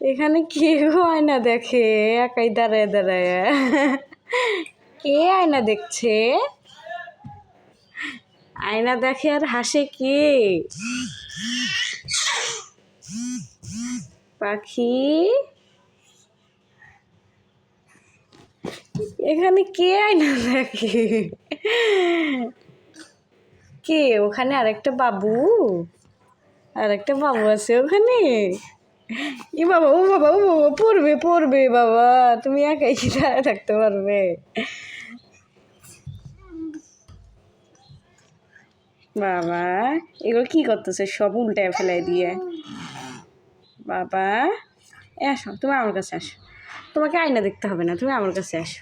এখানে কেউ আয়না দেখে একাই দাঁড়ায় দাঁড়ায়। কে আয়না দেখছে? আয়না দেখে আর হাসে কে? পাখি। এখানে কে আয়না দেখে? কে ওখানে? আরেকটা বাবু আছে ওখানে। ই বাবা, ও বাবা, ও বাবা, পড়বে পড়বে বাবা, তুমি একাই কি দাঁড়ায় থাকতে পারবে? বাবা এগুলো কি করতেছে? সব উল্টায় ফেলাই দিয়ে। বাবা আসো, তুমি আমার কাছে আসো, তোমাকে আয়না দেখতে হবে না, তুমি আমার কাছে আসো।